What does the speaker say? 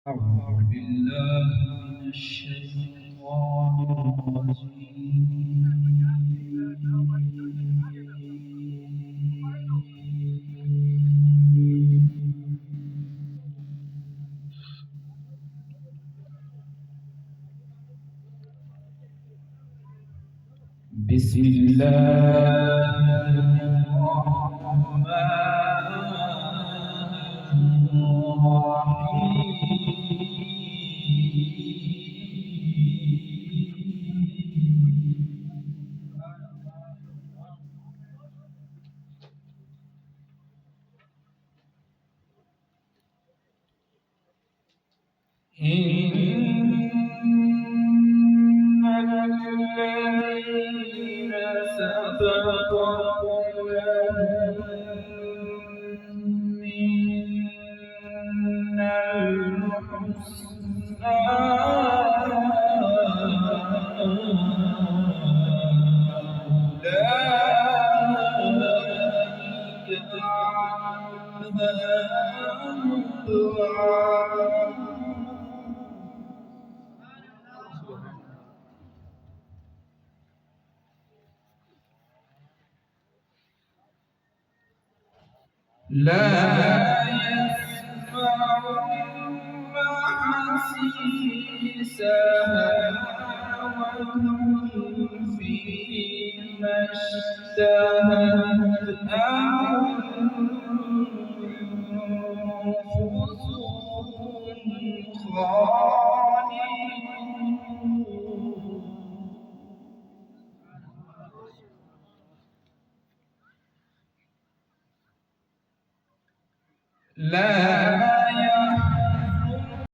أعوذ بالله من الشيطان الرجيم. بسم الله الرحمن الرحيم. إن الذين سبقت لهم منا الحسنى أولئك عنها مبعدون. لا يسمعون حسيسها وهم فيما اشتهت أنفسهم خالدون.